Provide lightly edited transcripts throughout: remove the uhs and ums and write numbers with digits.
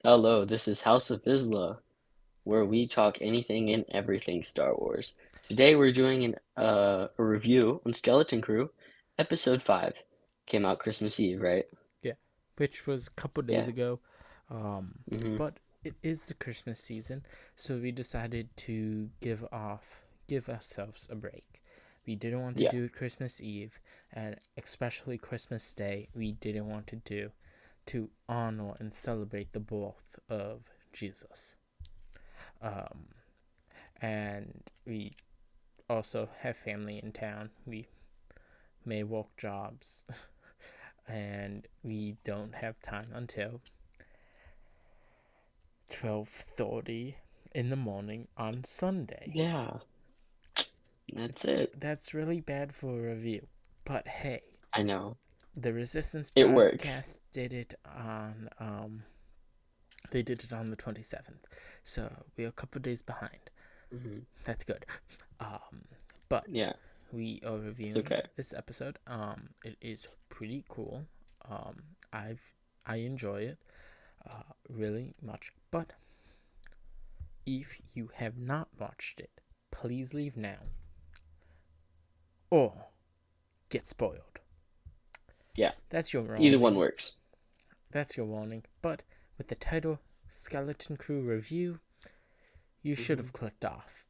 Hello, this is House of Vizsla, where we talk anything and everything Star Wars. Today we're doing a review on Skeleton Crew, Episode 5. Came out Christmas Eve, right? Yeah, which was a couple days Yeah. ago. Um, Mm-hmm. but it is the Christmas season, so we decided to give ourselves a break. We didn't want to Yeah. do it Christmas Eve, and especially Christmas Day, we didn't want to do to honor and celebrate the birth of Jesus. Um, and we also have family in town. We may work jobs, and we don't have time until 12:30 in the morning on Sunday. Yeah, that's it. That's really bad for a review. But hey, I know. the Resistance It works. podcast did it on they did it on the 27th. So we're a couple days behind. Mm-hmm. That's good. Um but Yeah, we are it's reviewing okay. this episode. It is pretty cool. Um I've I enjoy it really much. But if you have not watched it, please leave now or get spoiled. Yeah, That's your either one warning. works. That's your warning. But with the title Skeleton Crew Review, you should Mm-hmm. have clicked off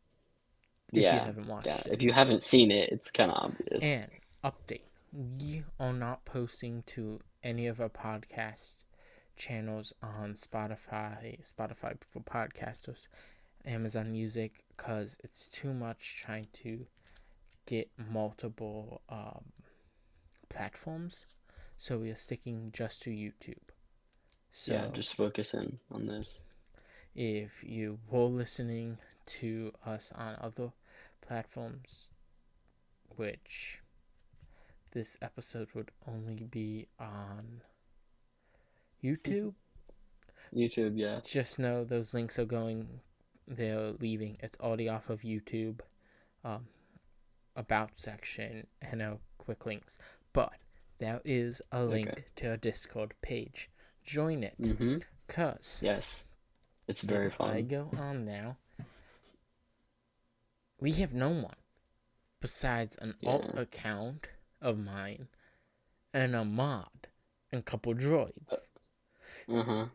if you Yeah, haven't yeah. watched it. If you haven't seen it, it's kind of obvious. And update, we are not posting to any of our podcast channels on Spotify for podcasters, Amazon Music, because it's too much trying to get multiple platforms. So we are sticking just to YouTube. Yeah, So just focusing on this. if you were listening to us on other platforms, which this episode would only be on YouTube, YouTube, yeah. just know those links are going, they're leaving. It's already off of YouTube, um, about section, and our quick links. But there is a Okay. link to our Discord page. Join it, Mm-hmm. because Yes, it's very if I fun. go on now, we have no one besides an alt Yeah. account of mine and a mod and a couple droids. Uh-huh.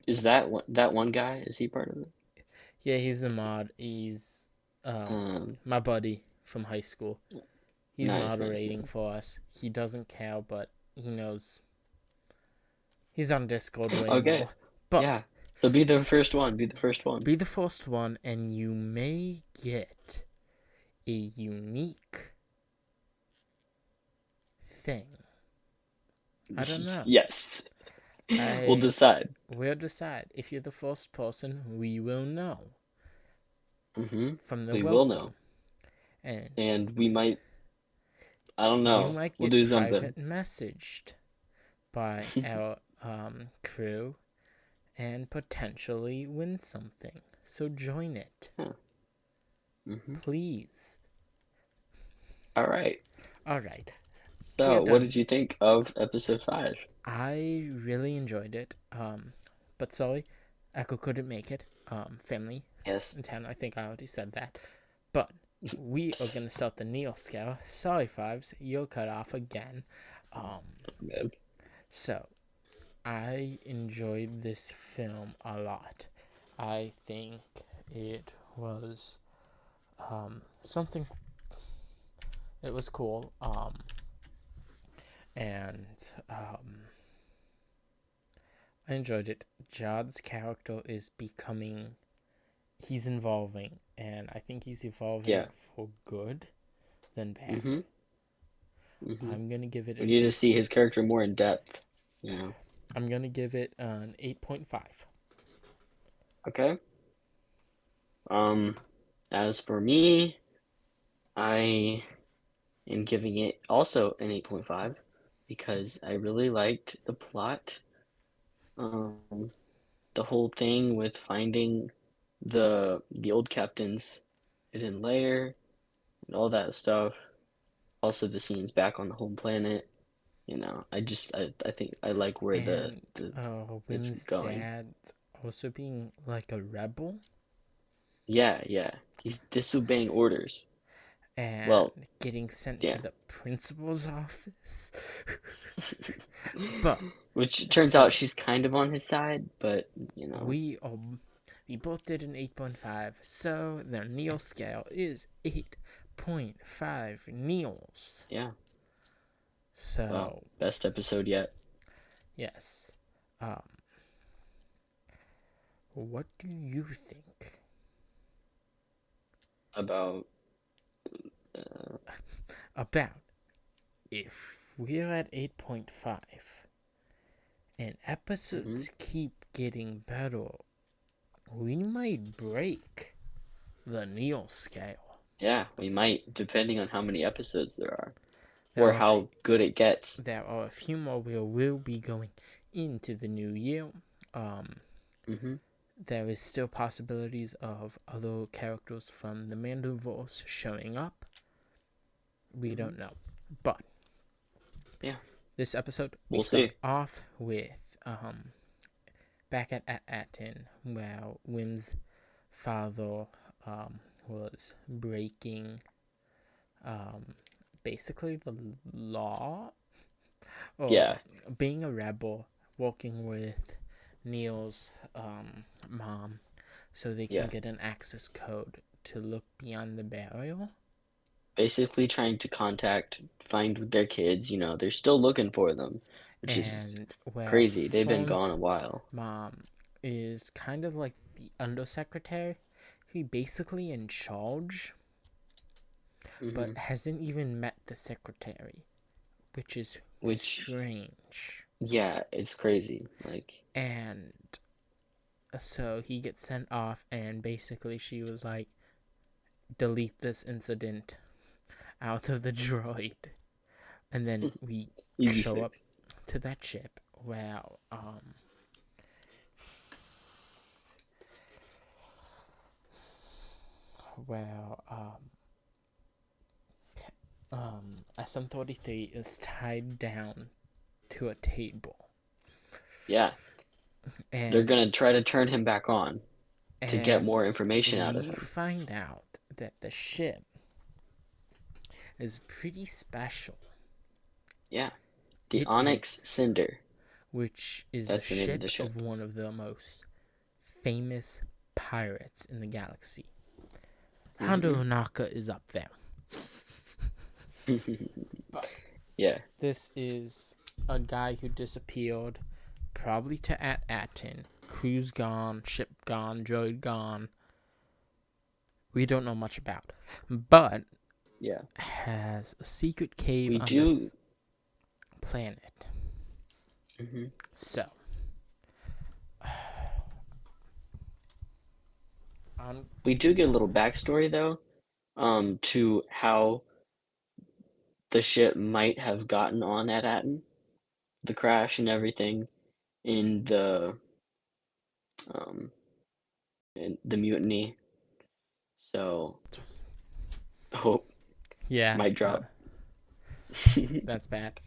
Is that one guy? Is he part of it? Yeah, he's a mod. He's Um, my buddy from high school. He's nice, nice, moderating nice. for us. He doesn't care, but he knows he's on Discord way Okay. more. But Yeah. So be the first one. Be the first one. be the first one, and you may get a unique thing. I don't know. Yes. We'll I decide. will decide. If you're the first person, we will know Mm-hmm. from the We will know. welcome. And And we might, I don't you know. might We'll get do something. private messaged by our crew and potentially win something. So join it, Yeah. Mm-hmm. please. All right. All right, we are So, what done. did you think of episode 5? I really enjoyed it. But sorry, Echo couldn't make it. Family Yes. in town. I think I already said that. But we are gonna start the Neo scale. Sorry, Fives, you're cut off again. Um, Good. so I enjoyed this film a lot. I think it was something. It was cool. And I enjoyed it. Jod's character is becoming. He's evolving, and I think he's evolving Yeah. for good than bad. Mm-hmm. Mm-hmm. I'm gonna give it We an need to eight. see his character more in depth. You know. I'm gonna give it an 8.5. Okay. Um, as for me, I am giving it also an 8.5 because I really liked the plot. Um, the whole thing with finding the old captain's hidden lair and all that stuff. Also, the scenes back on the home planet. I think I like where the And the it's Wynn's going. dad's also being like a rebel Yeah, yeah. He's disobeying orders. and Well, getting sent to yeah. the principal's office. But Which turns out so she's kind of on his side, but you know, we both did an 8.5, so the Neil scale is 8.5 Neils. yeah. Wow, So best episode yet. yes, um, what do you think About uh, about if we're at 8.5 and mhm. episodes keep getting better, we might break the Neil scale. Yeah, we might, depending on how many episodes there are, There or are how good it gets. there are a few more we will be going into the new year. Um, Hmm. there is still possibilities of other characters from the Mandoverse showing up. We Hmm. don't know, but Yeah, this episode we we'll start see. off with back at Atten, where Wim's father was breaking um, basically the law or Yeah, being a rebel, working with Neil's mom so they can yeah. get an access code to look beyond the barrier. Basically trying to find their kids. They're still looking for them, which is And where crazy. They've been Fawn's gone a while. mom is kind of like the undersecretary, he basically in charge, but Hmm. hasn't even met the secretary, which is Which, strange. yeah, it's crazy. Like, And so he gets sent off, and basically she was like, delete this incident out of the droid. And then we easy show up fix. to that ship where where SM-33 is tied down to a table, Yeah, they're and gonna try to turn him back on to get and more information out of we him. find out that the ship is pretty special. Yeah, the It Onyx is, Cinder. which is the That's the name of the ship of ship. one of the most famous pirates in the galaxy. Hondo Hmm. Onaka is up there. But Yeah, this is a guy who disappeared, probably to Atten. Crew's gone, ship gone, droid gone. We don't know much about, but yeah. has a secret cave We on do. this planet. Hmm. So, on We do get a little backstory though, to how the ship might have gotten on at Atten, the crash and everything, in um the mutiny. So, hope yeah, might drop. that's bad.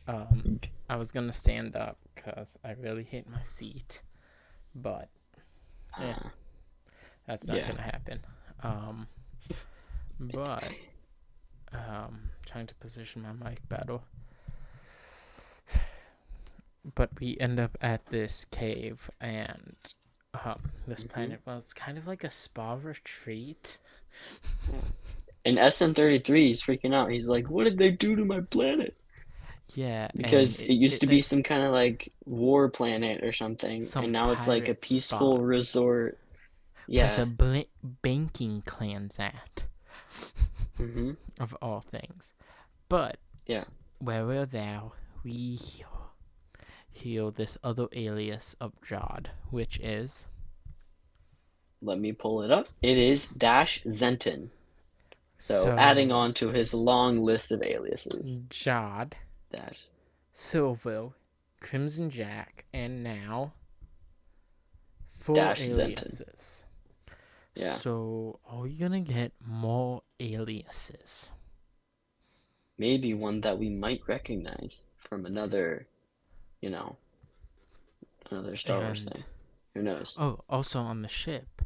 I was gonna stand up because I really hit my seat, but yeah, uh, that's not yeah. gonna happen. Um, but trying to position my mic better. But we end up at this cave, and this Hmm. planet was kind of like a spa retreat. Yeah. And SM-33 is freaking out. He's like, "What did they do to my planet?" Yeah, and Because it used to be they some kind of like war planet or something, and some now it's like a pirate spot peaceful resort. where the Yeah. banking clan's at, Hmm. of all things. But Yeah. where we're there, we heal this other alias of Jod, which is Let me pull it up. It is Dash Zenton. So adding so on to his long list of aliases. Jod, Dash Silvo, Crimson Jack, and now full Dash Zenton. aliases. Yeah. So, are we gonna get more aliases? Maybe one that we might recognize from you know, another Star Wars And thing. Who knows? Oh, also on the ship,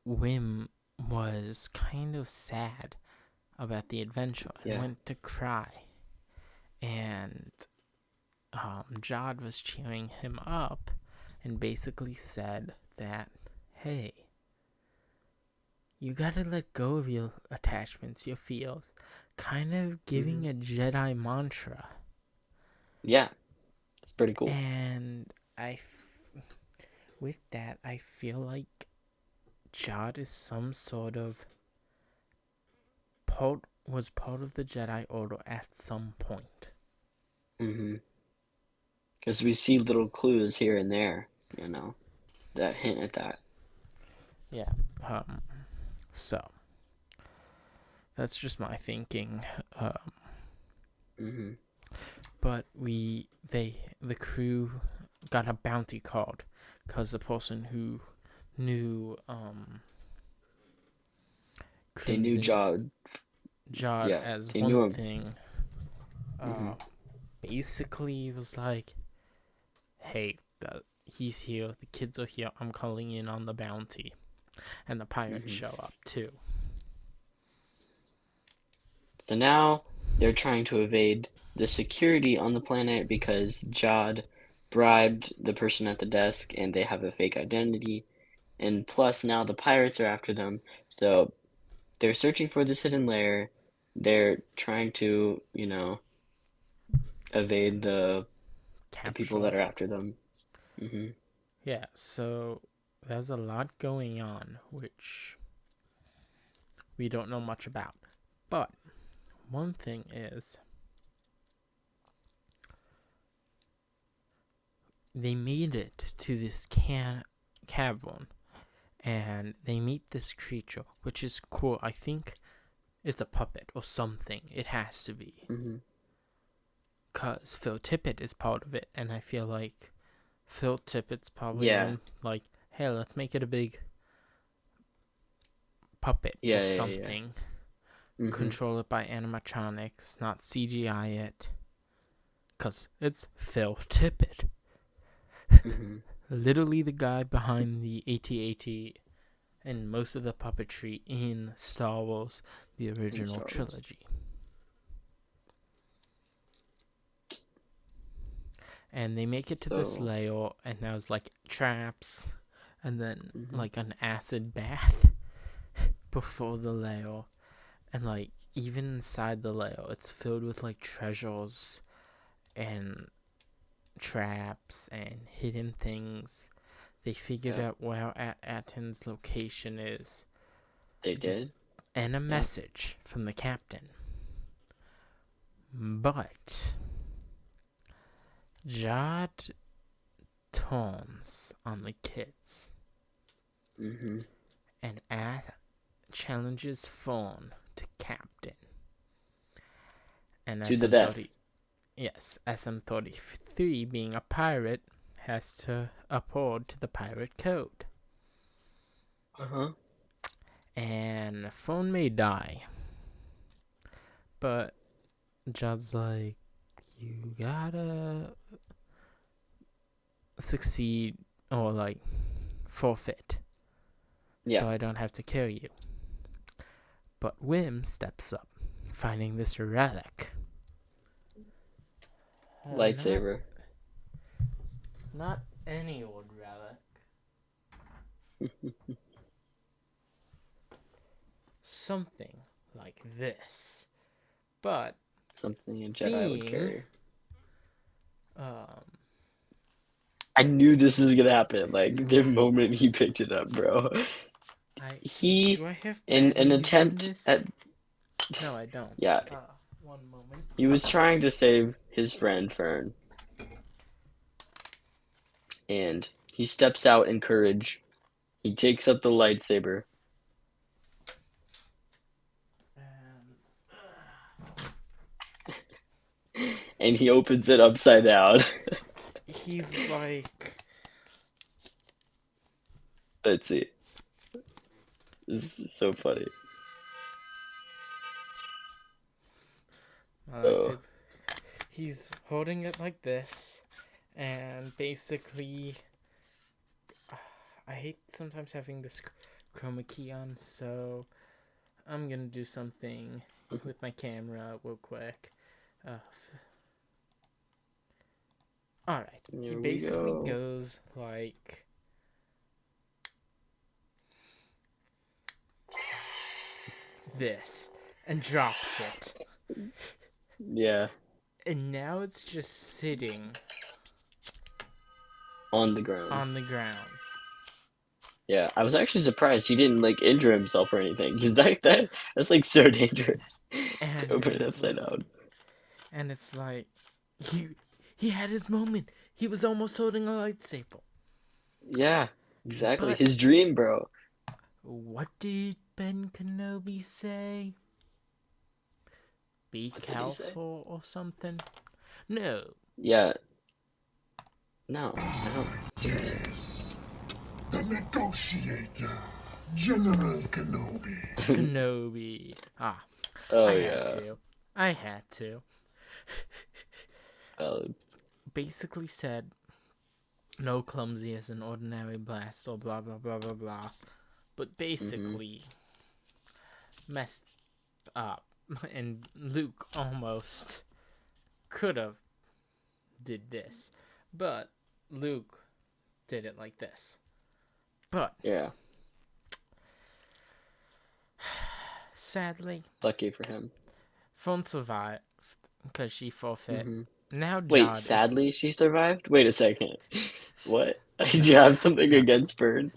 Wim was kind of sad about the adventure and Yeah. went to cry. And Jod was cheering him up and basically said that, hey, you gotta let go of your attachments, your feels. Kind of Hmm. giving a Jedi mantra. Yeah, it's pretty cool. And with that, I feel like Jod is some sort of was part of the Jedi Order at some point. Hmm. Because we see little clues here and there, that hint at that. Yeah. Um. So that's just my thinking. Um. Hmm. But the crew got a bounty card because the person who knew They knew cruising Jod. Jod Yeah, as they one knew him. thing, Hmm. uh, basically was like, hey, he's here, the kids are here, I'm calling in on the bounty. And the pirates Hmm. show up too. So now they're trying to evade the security on the planet because Jod bribed the person at the desk and they have a fake identity. And plus, now the pirates are after them. So they're searching for this hidden lair. They're trying to, evade the people Capture. that are after them. Hmm. Yeah, so there's a lot going on, which we don't know much about. But one thing is, they made it to this cavern, and they meet this creature, which is cool. I think it's a puppet or something. It has to be. Hmm. Because Phil Tippett is part of it, and I feel like Phil Tippett's probably Yeah, one, like, hey, let's make it a big puppet or yeah, yeah, yeah. something. Hmm. Control it by animatronics, not CGI it. Because it's Phil Tippett. Hmm. Literally the guy behind the AT-AT and most of the puppetry in Star Wars, the In original Star Wars. trilogy. And they make it to this So, layer, and there's like traps, and then hmm, like an acid bath before the layer. And like even inside the layer, it's filled with like treasures and traps and hidden things. They figured yeah, out where Aten's location is, they did. and a Yeah. message from the captain. But Jod turns on the kids Hmm. and challenges Fawn to captain. And To the death. SM-33 being a pirate has to uphold to the pirate code. Uh-huh. And Fawn may die, but Jod's like, you gotta succeed or like forfeit Yeah. so I don't have to kill you. But Wim steps up, finding this relic. Not Lightsaber. not any old relic. Something like this. But Something a Jedi would being carry. um I knew this was gonna happen. Like the moment he picked it up, bro. I He, do I have in an batteries in attempt this? at, No, I don't. yeah, One moment. he was trying to save his friend Fern, and he steps out in courage. He takes up the lightsaber, Um, and he opens it upside down. he's like, Let's see. This is so funny. that's Oh. it. He's holding it like this, and basically, I hate sometimes having this chroma key on, so I'm gonna do something with my camera real quick. Uh, Alright, he Here we basically go. goes like this and drops it. Yeah, And now it's just sitting on the ground. on the ground. Yeah, I was actually surprised he didn't like injure himself or anything, because that's like so dangerous to And open it upside down. it's like he he had his moment. He was almost holding a lightsaber. Yeah, exactly. But His dream, bro. what did Ben Kenobi say? Be What did he say? careful or something? No. Yeah, no, I don't think so. The negotiator, General Kenobi. Kenobi. Ah, I Oh had yeah. to. I had to. Valid. Basically said, no clumsy as an ordinary blast or blah blah blah blah blah. But Mm-hmm. basically messed up. And Luke almost could have did this. But Luke did it like this. But Yeah, sadly, lucky for him. Fawn survived because she forfeit. Mm-hmm. Now Wait, Jod is sadly she survived? Wait a second. What? Did you have something no, against Bird?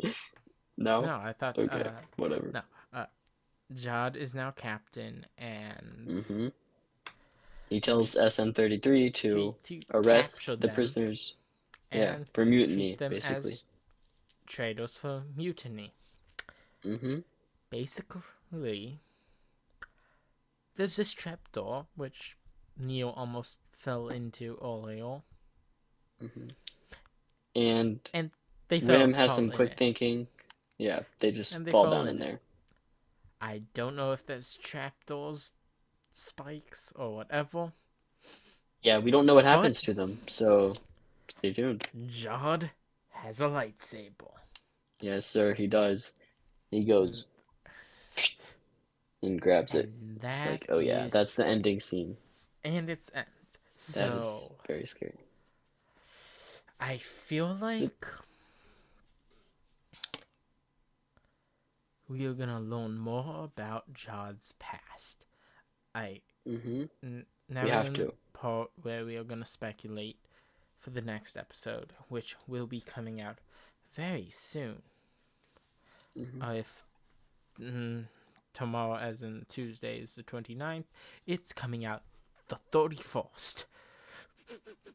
No? no. I thought Okay, whatever. no. Jod is now captain, and Mm-hmm. He tells SN-33 to to arrest capture the them prisoners. Yeah, and for treat mutiny, them basically. as traitors for mutiny. Mm-hmm. Basically, there's this trapdoor which Neo almost fell into earlier, Mm-hmm. And and they Rim has fall some in quick it, thinking. Yeah, they just and they fall fall down in in it. there. I don't know if there's trapdoors, spikes, or whatever, Yeah, we don't know what but happens to them, so stay tuned. Jod has a lightsaber. Yes, sir, he does. He goes and grabs it. And It's that like, oh yeah, is that's the scary. ending scene. And it's end. That is So very scary. I feel like we are gonna learn more about Jod's past. I Mm-hmm. now We we're have in the to. part where we are gonna speculate for the next episode, which will be coming out very soon. Mm-hmm. If tomorrow, as in Tuesday, is the 29th, it's coming out the 31st.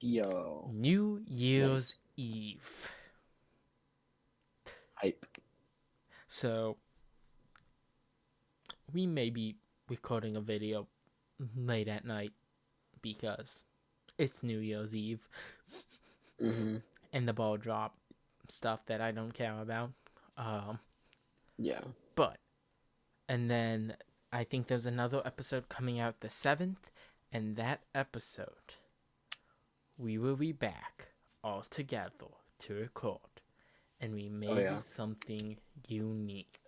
Yo, New Year's nice. Eve. Hype. So we may be recording a video late at night because it's New Year's Eve Mm-hmm. and the ball drop stuff that I don't care about. Um, Yeah. but and then I think there's another episode coming out the 7th, and that episode we will be back all together to record, and we Oh may do yeah. something unique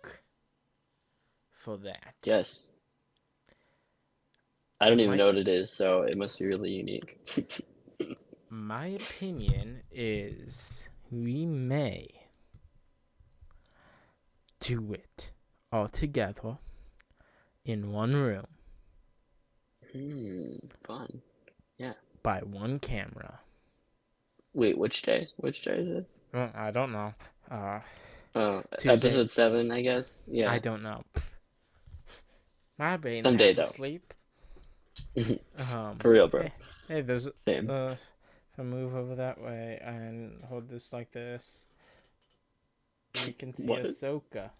for that. Yes. I don't even My know what it is, so it must be really unique. my opinion is we may do it all together in one room Fun. Yeah. by one camera. Wait, which day? Which day is it? I don't know. Oh, Tuesday. episode 7, I guess. I Yeah. don't know. My brain's Someday half though. asleep. For real, bro. Hey, there's Same. if I move over that way and hold this like this, we can see What? Ahsoka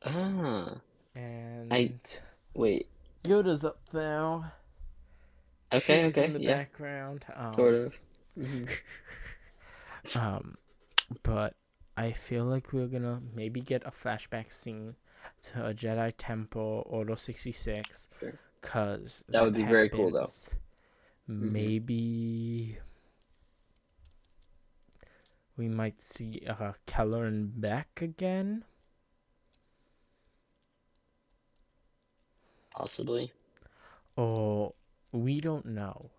Ah. I and wait. Yoda's up there. Okay, Chew's in okay, the yeah. background. Sort of. Hmm. Um, but I feel like we're gonna maybe get a flashback scene to a Jedi Temple Order 66, Sure. cause That that would be very cool though. happens Hmm. maybe We might see Keller and Beck again. Possibly. Or we don't know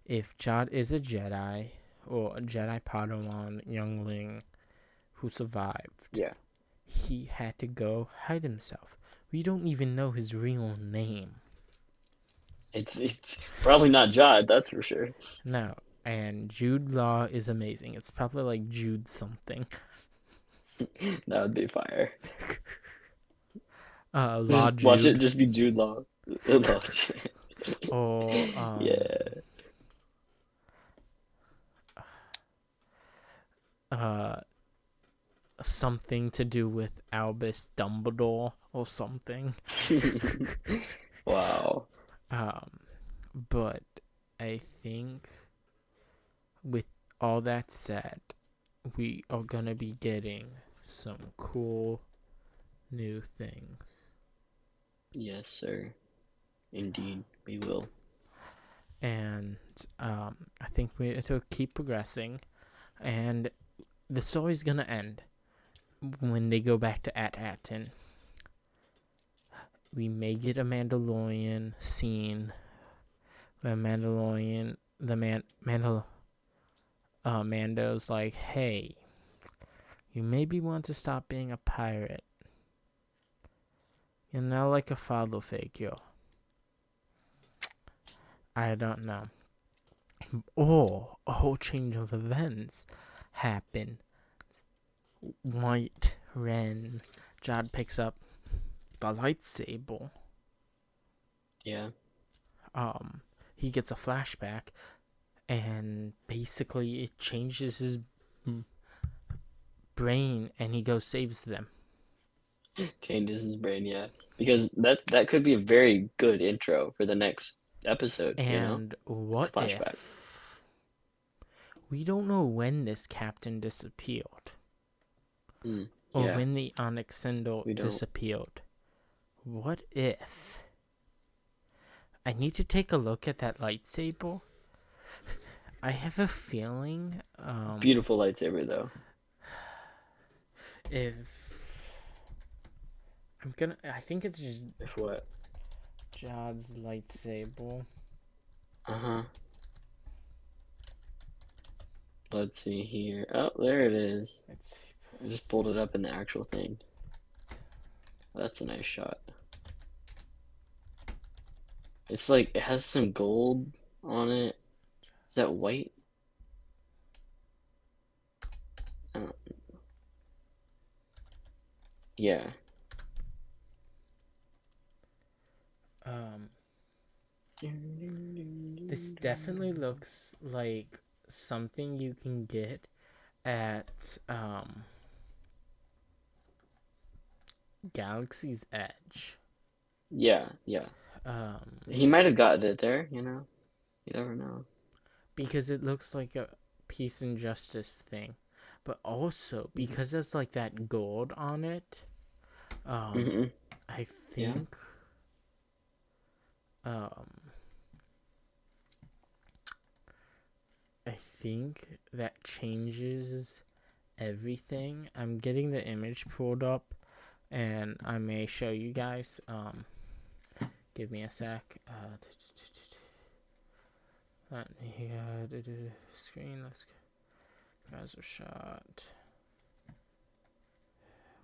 if Jad is a Jedi or a Jedi Padawan youngling who survived. Yeah. He had to go hide himself. We don't even know his real name. It's probably not Jod, that's for sure. No. And Jude Law is amazing. It's probably like Jude something. That would be fire. Law Just watch it Jude. just be Jude Law. Law. Or Yeah. something to do with Albus Dumbledore or something. Wow. But I think with all that said, we are gonna be getting some cool new things. Yes, sir. Indeed, we will. And I think it'll keep progressing, and the story's gonna end when they go back to At-Atin. We may get a Mandalorian scene where Mando's like, hey, you maybe want to stop being a pirate. You're now like a father figure. I don't know. Or a whole change of events happen. White Ren. Jad picks up the lightsaber. Yeah. He gets a flashback, and basically it changes his brain, and he goes saves them. Changes his brain, yeah. Because that could be a very good intro for the next episode, And what flashback. if we don't know when this captain disappeared, or Yeah. when the Onyx Syndicate We don't. disappeared? What if? I need to take a look at that lightsaber. I have a feeling. Beautiful lightsaber, though. If I think it's just If what? Jad's lightsaber. Uh-huh. Let's see here. Oh, there it is. I just pulled it up in the actual thing. That's a nice shot. It's like, it has some gold on it. Is that white? Yeah. This definitely looks like something you can get at Galaxy's Edge. Yeah. He might have gotten it there, You never know. Because it looks like a peace and justice thing. But also because there's like that gold on it. I think I think that changes everything. I'm getting the image pulled up, and I may show you guys. Give me a sec. Let me screen. Let's browser shot.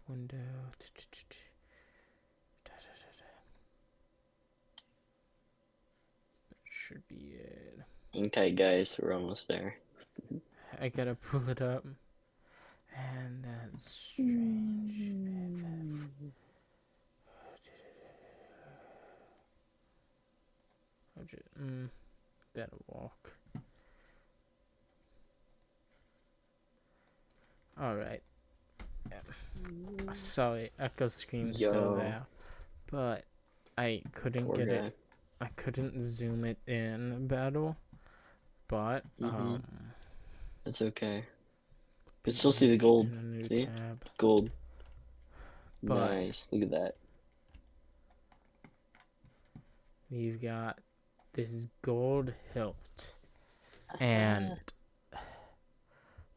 Window. That should be it. Hang tight, guys. We're almost there. I gotta pull it up. And that's strange. That'll walk. Alright. Yeah. Sorry, echo screen's still there. But I couldn't Poor get guy. it. I couldn't zoom it in battle. But That's okay. You can still see the gold. See? Tab. Gold. But nice. Look at that. We've got this gold hilt. And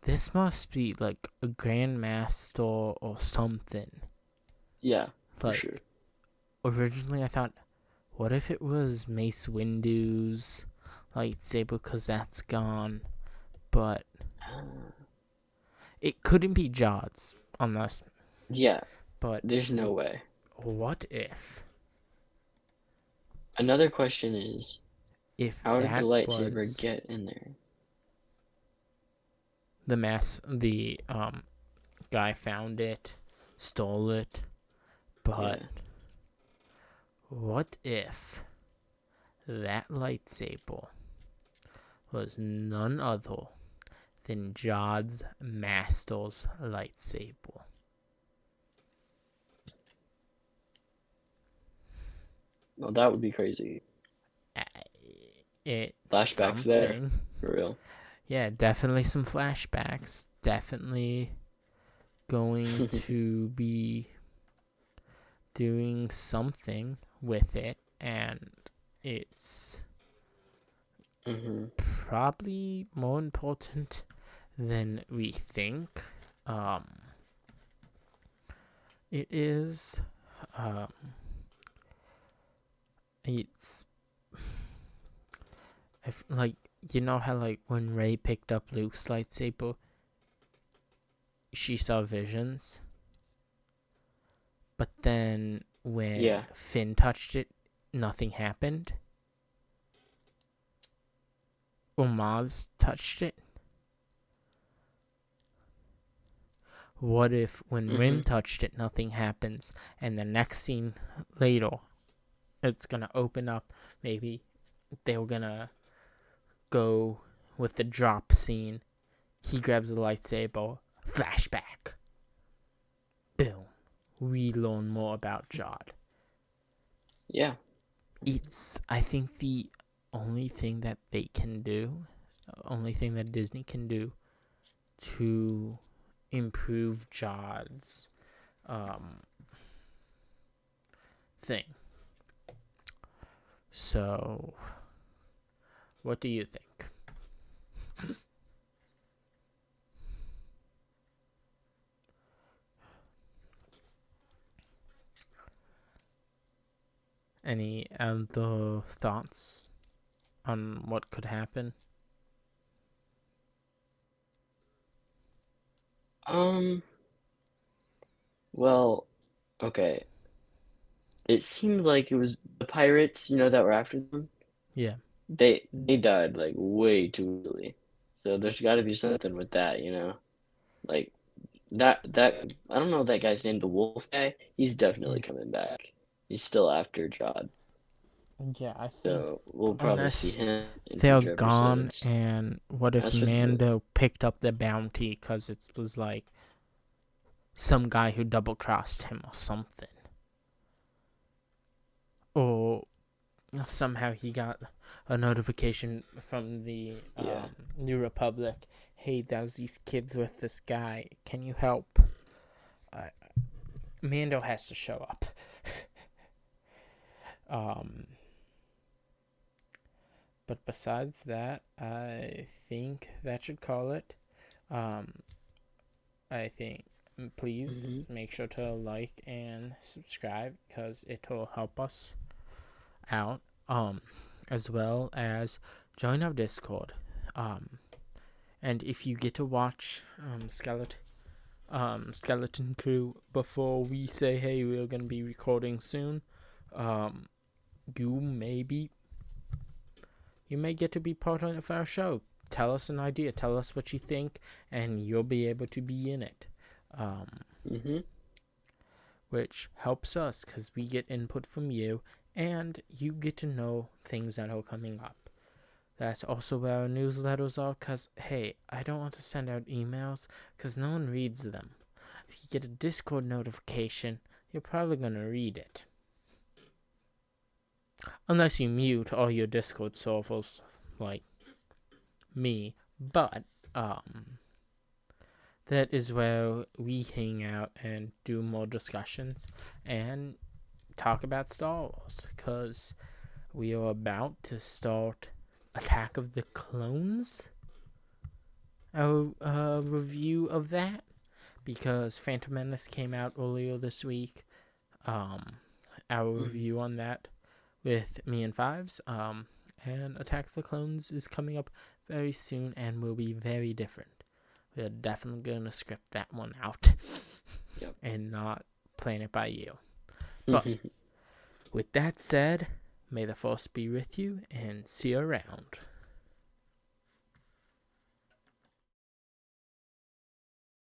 this must be like a grandmaster or something. Yeah, for sure. Like, originally I thought, what if it was Mace Windu's lightsaber, because that's gone? But it couldn't be Jod's, unless. Yeah, But there's no way. what if? Another question is, If how did the that lightsaber was get in there? the guy found it, stole it, but Yeah. what if that lightsaber was none other than Jod's master's lightsaber? Well, that would be crazy. It's Flashbacks there, something. for real. Yeah, definitely some flashbacks. Definitely going to be doing something with it, and it's hmm probably more important than we think. Um, it is. Um, it's like, you know how, like, when Rey picked up Luke's lightsaber, she saw visions, but then when Yeah. Finn touched it, nothing happened. Or Maz touched it. What if when hmm Rin touched it, nothing happens, and the next scene later, it's gonna open up? Maybe they're gonna go with the drop scene. He grabs the lightsaber. Flashback. Boom. We learn more about Jod. Yeah. It's, I think, the only thing that they can do, only thing that Disney can do to improve Jod's thing. So, what do you think? Any other thoughts on what could happen? Um, well, okay. It seemed like it was the pirates, that were after them. Yeah. They died like way too easily. So there's got to be something with that. Like that I don't know that guy's name, the wolf guy. He's definitely Mm. coming back. He's still after Jod. Yeah, I think So we'll probably see unless him in they're future gone, episodes. and what if As for the Mando picked up the bounty because it was like some guy who double crossed him or something? Or somehow he got a notification from the yeah. New Republic. Hey, there's these kids with this guy. Can you help? Uh, Mando has to show up. um, but besides that, I think that should call it. Um, I think, hmm please make sure to like and subscribe because it will help us out. As well as join our Discord. And if you get to watch Skeleton Crew before we say, hey, we're gonna be recording soon, um, you may get to be part of our show. Tell us an idea. Tell us what you think, and you'll be able to be in it. hmm Which helps us because we get input from you, and you get to know things that are coming up. That's also where our newsletters are, because, hey, I don't want to send out emails because no one reads them. If you get a Discord notification, you're probably going to read it. Unless you mute all your Discord servers, like me. But, that is where we hang out and do more discussions and talk about Star Wars, because we are about to start Attack of the Clones, our review of that, because Phantom Menace came out earlier this week. Our review on that with me and Fives. And Attack of the Clones is coming up very soon and will be very different. We're definitely going to script that one out. Yep. And not plan it by you. But with that said, may the force be with you and see you around.